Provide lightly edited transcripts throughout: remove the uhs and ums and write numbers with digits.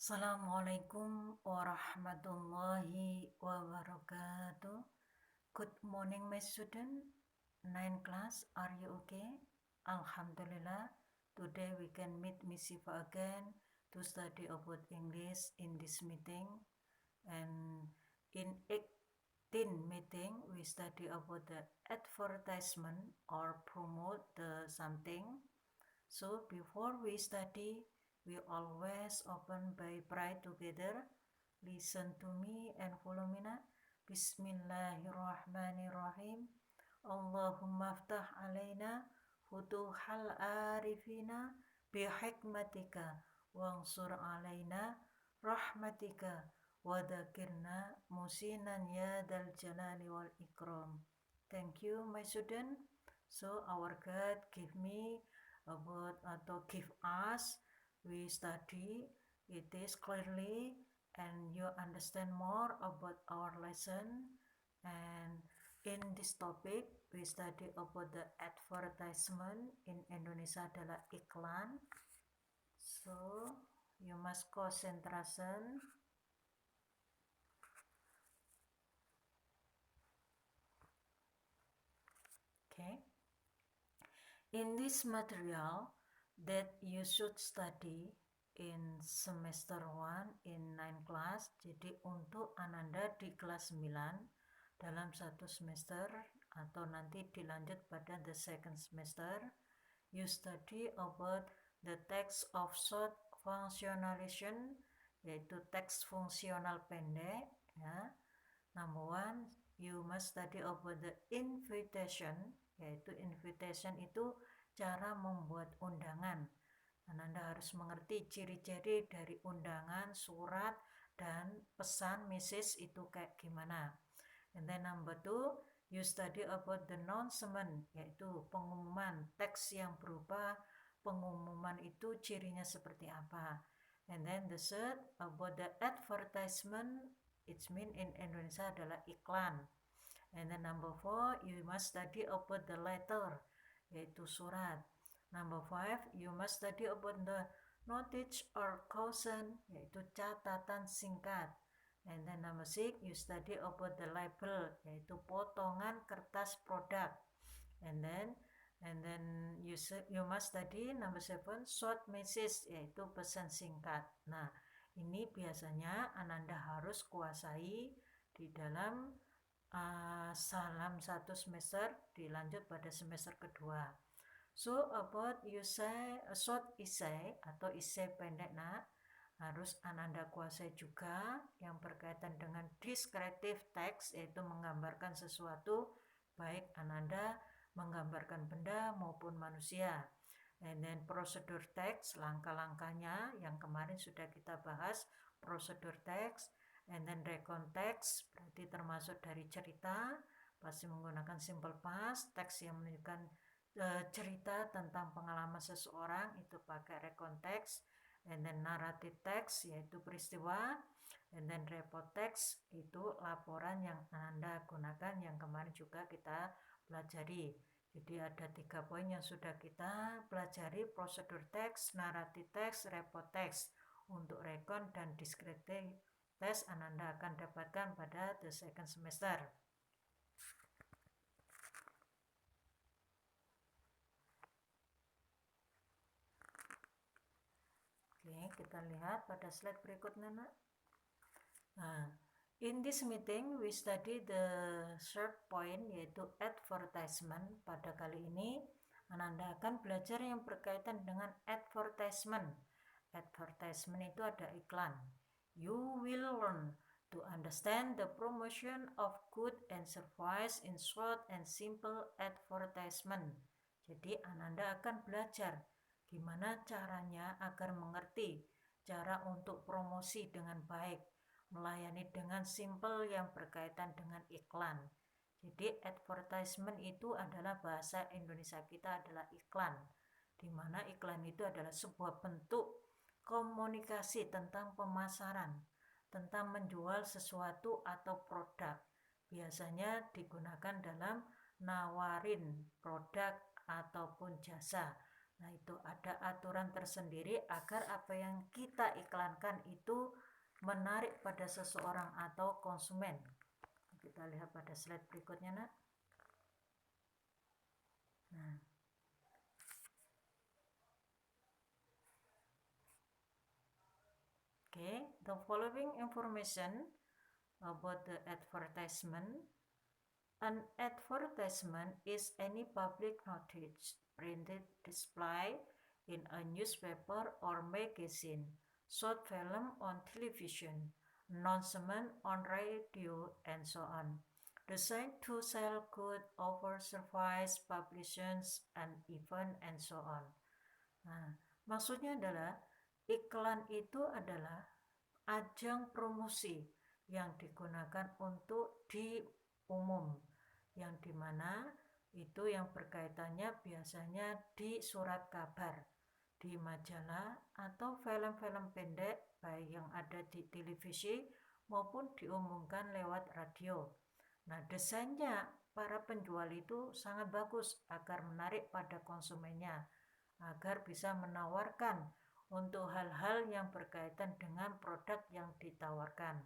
Assalamualaikum warahmatullahi wabarakatuh. Good morning, my student. 9 class, are you okay? Alhamdulillah. Today we can meet Miss Siva again to study about English in this meeting. And in 18 meeting, we study about the advertisement or promote the something. So before we study, we always open by prayer together. Listen to me and follow me now. Bismillahirrahmanirrahim. Allahumma aftah alaina futuhal arifina bihikmatika wansur alaina rahmatika wadakirna musinan ya dal jalali wal ikram. Thank you, my student. So our God give me about atau give us, we study it is clearly and you understand more about our lesson. And in this topic we study about the advertisement in Indonesia adalah iklan. So you must concentration. Okay, in this material that you should study in semester 1 in 9 class, jadi untuk Ananda di kelas 9 dalam satu semester atau nanti dilanjut pada the second semester, you study about the text of short functionalization, yaitu teks fungsional pendek ya. Number 1, you must study about the invitation, yaitu invitation itu cara membuat undangan. Anda harus mengerti ciri-ciri dari undangan, surat, dan pesan message itu kayak gimana. And then number 2, you study about the announcement, yaitu pengumuman, teks yang berupa pengumuman itu cirinya seperti apa. And then the third, about the advertisement, it mean in Indonesia adalah iklan. And then number 4, you must study about the letter, yaitu surat. Number 5, you must study about the notice or caution, yaitu catatan singkat. And then number 6, you study about the label, yaitu potongan kertas produk. And then you must study number 7, short message, yaitu pesan singkat. Nah, ini biasanya Ananda harus kuasai di dalam salam satu semester dilanjut pada semester kedua. So about you say a short essay atau essay pendek harus Ananda kuasai juga yang berkaitan dengan descriptive text, yaitu menggambarkan sesuatu, baik Ananda menggambarkan benda maupun manusia. And then prosedur text, langkah-langkahnya yang kemarin sudah kita bahas, prosedur text. And then recon text, berarti termasuk dari cerita, pasti menggunakan simple past. Teks yang menunjukkan cerita tentang pengalaman seseorang itu pakai recon text. And then narrative text, yaitu peristiwa. And then report text, itu laporan yang Anda gunakan yang kemarin juga kita pelajari. Jadi ada 3 poin yang sudah kita pelajari: prosedur text, narrative text, report text. Untuk recon dan descriptive text Anda akan dapatkan pada the second semester. Oke, kita lihat pada slide berikutnya. Nah, in this meeting we study the third point, yaitu advertisement. Pada kali ini Anda akan belajar yang berkaitan dengan advertisement. Advertisement itu ada iklan. You will learn to understand the promotion of good and service in short and simple advertisement. Jadi Anda akan belajar gimana caranya agar mengerti cara untuk promosi dengan baik, melayani dengan simple yang berkaitan dengan iklan. Jadi advertisement itu adalah bahasa Indonesia kita adalah iklan, di mana iklan itu adalah sebuah bentuk komunikasi tentang pemasaran, tentang menjual sesuatu atau produk. Biasanya digunakan dalam nawarin produk ataupun jasa. Nah, itu ada aturan tersendiri agar apa yang kita iklankan itu menarik pada seseorang atau konsumen. Kita lihat pada slide berikutnya, Nak. Nah, okay, the following information about the advertisement. An advertisement is any public notice, printed display in a newspaper or magazine, short film on television, announcement on radio, and so on. Designed to sell goods, offer service, publications, and event, and so on. Nah, maksudnya adalah iklan itu adalah ajang promosi yang digunakan untuk di umum, yang dimana itu yang berkaitannya biasanya di surat kabar, di majalah, atau film-film pendek baik yang ada di televisi maupun diumumkan lewat radio. Nah, desainnya para penjual itu sangat bagus agar menarik pada konsumennya, agar bisa menawarkan untuk hal-hal yang berkaitan dengan produk yang ditawarkan.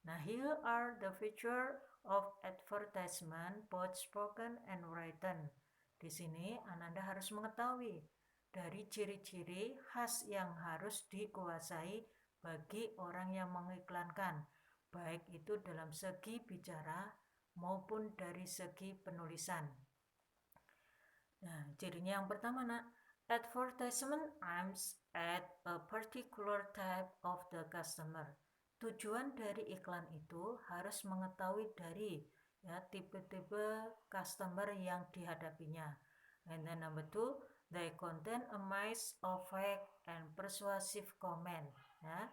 Nah, here are the feature of advertisement, both spoken and written. Di sini Ananda harus mengetahui dari ciri-ciri khas yang harus dikuasai bagi orang yang mengiklankan, baik itu dalam segi bicara maupun dari segi penulisan. Nah, cirinya yang pertama, Nak, advertisement aims at a particular type of the customer. Tujuan dari iklan itu harus mengetahui dari tipe-tipe customer yang dihadapinya. And then number two, they contain a mix of fact and persuasive comment. Ya.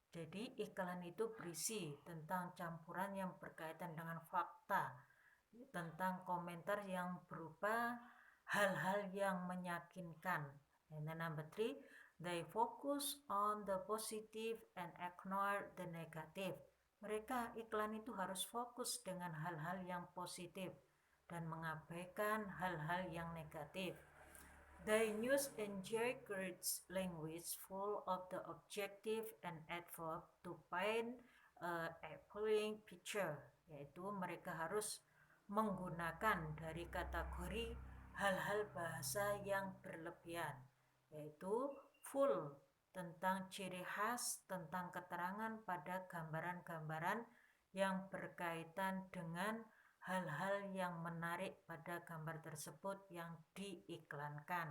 Jadi iklan itu berisi tentang campuran yang berkaitan dengan fakta, tentang komentar yang berupa hal-hal yang meyakinkan. And then number three, they focus on the positive and ignore the negative. Mereka iklan itu harus fokus dengan hal-hal yang positif dan mengabaikan hal-hal yang negatif. They use engineered language full of the objective and adverb to paint a appealing picture, yaitu mereka harus menggunakan dari kategori hal-hal bahasa yang berlebihan, yaitu full tentang ciri khas, tentang keterangan pada gambaran-gambaran yang berkaitan dengan hal-hal yang menarik pada gambar tersebut yang diiklankan.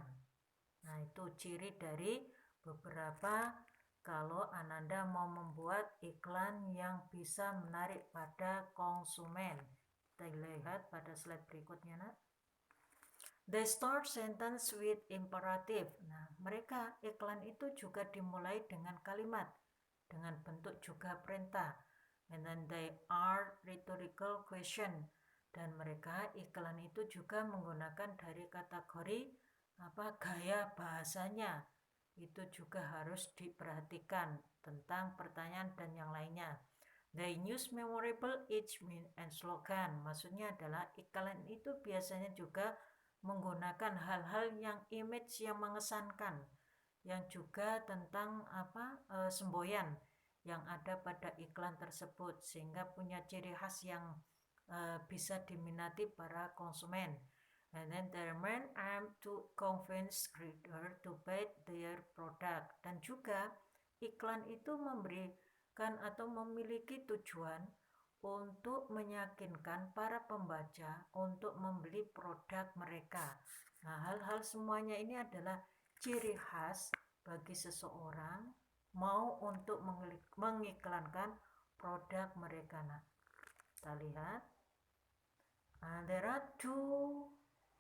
Nah, itu ciri dari beberapa kalau Ananda mau membuat iklan yang bisa menarik pada konsumen. Kita lihat pada slide berikutnya, Nak. They start sentence with imperative. Nah, mereka iklan itu juga dimulai dengan kalimat, dengan bentuk juga perintah. And then they are rhetorical question. Dan mereka iklan itu juga menggunakan dari kategori gaya bahasanya. Itu juga harus diperhatikan tentang pertanyaan dan yang lainnya. They use memorable image and slogan. Maksudnya adalah iklan itu biasanya juga menggunakan hal-hal yang image yang mengesankan, yang juga tentang semboyan yang ada pada iklan tersebut, sehingga punya ciri khas yang bisa diminati para konsumen. And then their main aim to convince reader to buy their product. Dan juga iklan itu memberikan atau memiliki tujuan untuk meyakinkan para pembaca untuk membeli produk mereka. Nah, hal-hal semuanya ini adalah ciri khas bagi seseorang mau untuk mengiklankan produk mereka. Nah, kita lihat. There are two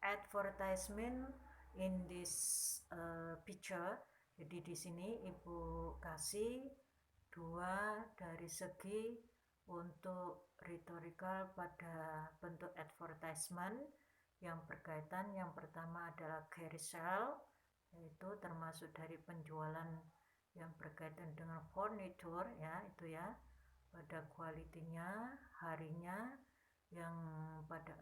advertisement in this picture. Jadi di sini Ibu kasih dua dari segi untuk rhetorical pada bentuk advertisement yang berkaitan. Yang pertama adalah carousel, yaitu termasuk dari penjualan yang berkaitan dengan furniture, ya itu ya, pada kualitinya, harinya, yang pada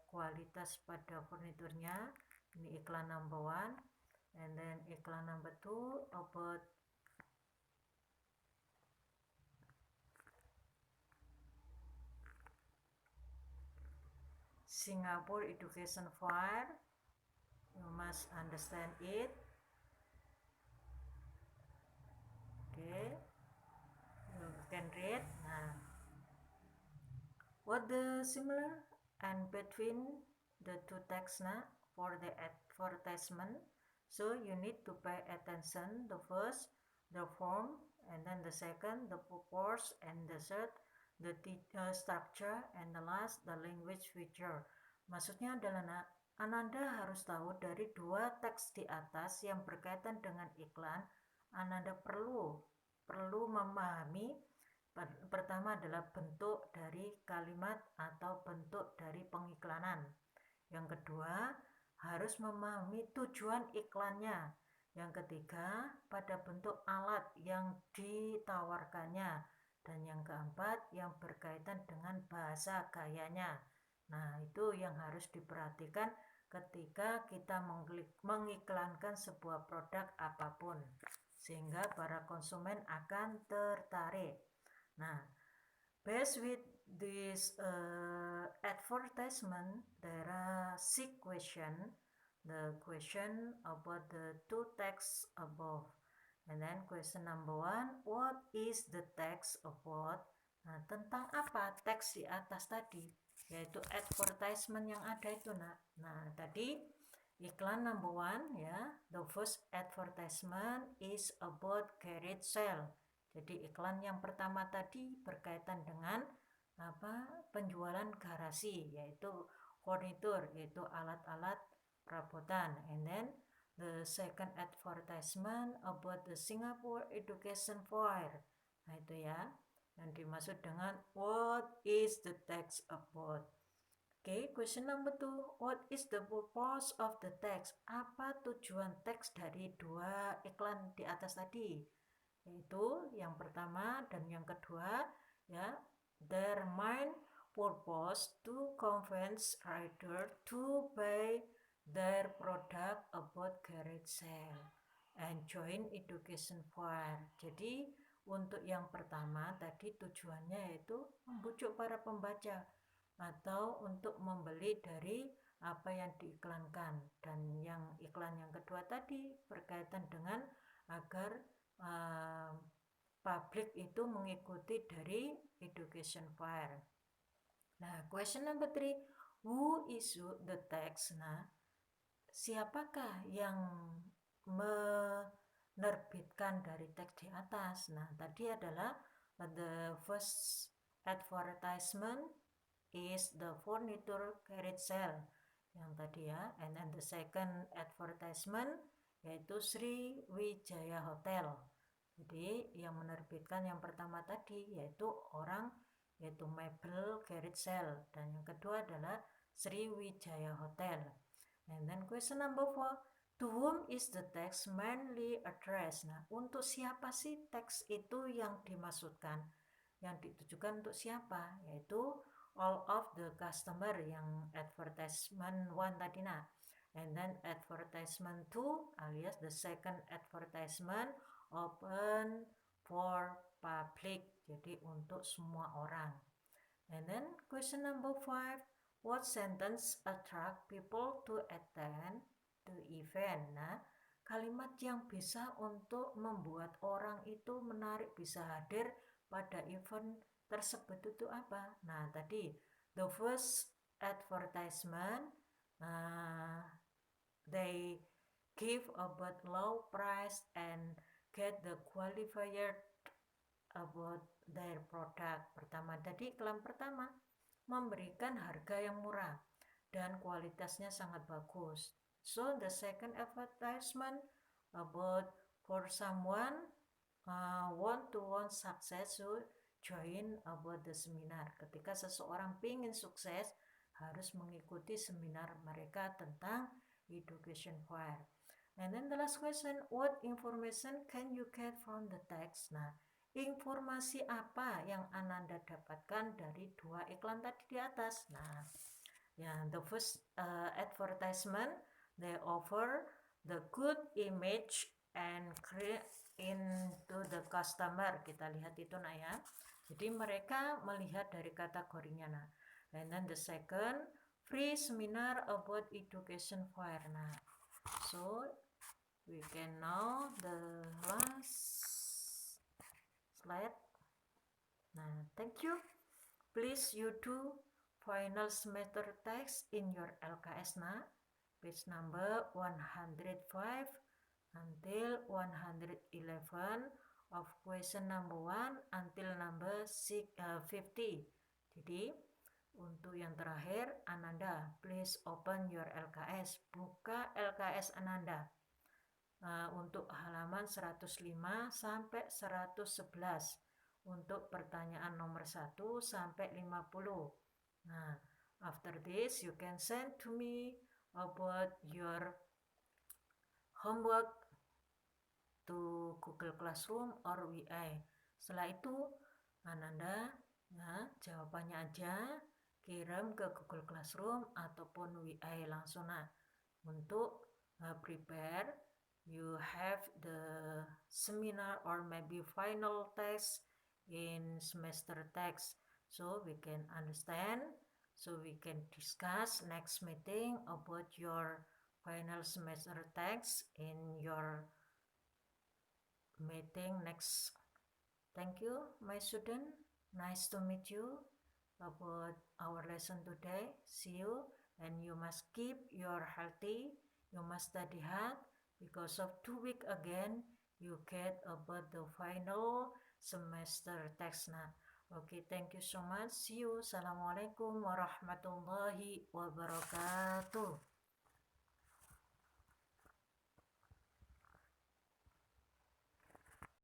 kualitas pada furniturnya. Ini iklan number one. And then iklan number 2 about Singapore Education Fair. You must understand it. Okay, you can read. Nah, what the similar and between the two texts for the advertisement? So you need to pay attention. The first, the form, and then the second, the purpose, and the third, the structure, and the last, the language feature. Maksudnya adalah Ananda harus tahu dari dua teks di atas yang berkaitan dengan iklan. Ananda perlu memahami pertama adalah bentuk dari kalimat atau bentuk dari pengiklanan. Yang kedua, harus memahami tujuan iklannya. Yang ketiga, pada bentuk alat yang ditawarkannya. Dan yang keempat, yang berkaitan dengan bahasa gayanya. Nah, itu yang harus diperhatikan ketika kita mengiklankan sebuah produk apapun. Sehingga para konsumen akan tertarik. Nah, based with this advertisement, there are 6 questions. The question about the two texts above. And then question number 1, what is the text about? Nah, tentang apa teks di atas tadi? Yaitu advertisement yang ada itu, nah. Nah, tadi iklan number 1 ya. The first advertisement is about garage sale. Jadi iklan yang pertama tadi berkaitan dengan penjualan garasi, yaitu furniture, yaitu alat-alat perabotan. And then the second advertisement about the Singapore Education Fair. Nah, itu ya yang dimaksud dengan what is the text about. Okay, question number 2, what is the purpose of the text? Apa tujuan teks dari dua iklan di atas tadi? Yaitu yang pertama dan yang kedua ya, their main purpose to convince reader to buy their product about garage sale and join education fair. Jadi untuk yang pertama tadi tujuannya yaitu membujuk para pembaca atau untuk membeli dari apa yang diiklankan. Dan yang iklan yang kedua tadi berkaitan dengan agar publik itu mengikuti dari education fair. Nah, question number 3, who issued the text? Nah, siapakah yang menerbitkan dari teks di atas? Nah, tadi adalah the first advertisement is the furniture garage sale yang tadi ya, and then the second advertisement yaitu Sri Wijaya Hotel. Jadi yang menerbitkan yang pertama tadi yaitu Mebel Garage Sale, dan yang kedua adalah Sri Wijaya Hotel. And then question number 4, to whom is the text mainly addressed? Nah, untuk siapa sih teks itu yang dimaksudkan? Yang ditujukan untuk siapa? Yaitu all of the customer yang advertisement 1 tadi nah. And then advertisement 2 alias the second advertisement open for public, jadi untuk semua orang. And then question number 5, what sentence attract people to attend the event? Nah, kalimat yang bisa untuk membuat orang itu menarik bisa hadir pada event tersebut itu apa? Nah, tadi the first advertisement they give about low price and get the qualifier about their product. Pertama tadi iklan pertama memberikan harga yang murah dan kualitasnya sangat bagus. So the second advertisement about for someone want success, so join about the seminar. Ketika seseorang ingin sukses harus mengikuti seminar mereka tentang education fair. And then the last question, what information can you get from the text? Nah, informasi apa yang Ananda dapatkan dari dua iklan tadi di atas? Nah, ya, the first advertisement they offer the good image and create into the customer. Kita lihat itu nah ya. Jadi mereka melihat dari kategorinya nah. And then the second, free seminar about education fair. Nah, so we can know the last slide. Nah, thank you. Please you do final semester text in your LKS nah. Page number 105 until 111 of question number 1 until number 50. Jadi untuk yang terakhir, Ananda, please open your LKS. Buka LKS Ananda untuk halaman 105 sampai 111 untuk pertanyaan nomor 1 sampai 50. Nah, after this you can send to me about your homework to Google Classroom or WI. Setelah itu Ananda jawabannya aja kirim ke Google Classroom ataupun WI langsung untuk prepare. You have the seminar or maybe final test in semester text, so we can understand, so we can discuss next meeting about your final semester text in your meeting next. Thank you, my student. Nice to meet you about our lesson today. See you, and you must keep your healthy. You must study hard because of 2 weeks again you get about the final semester text now. Okay, thank you so much. See you. Assalamualaikum warahmatullahi wabarakatuh.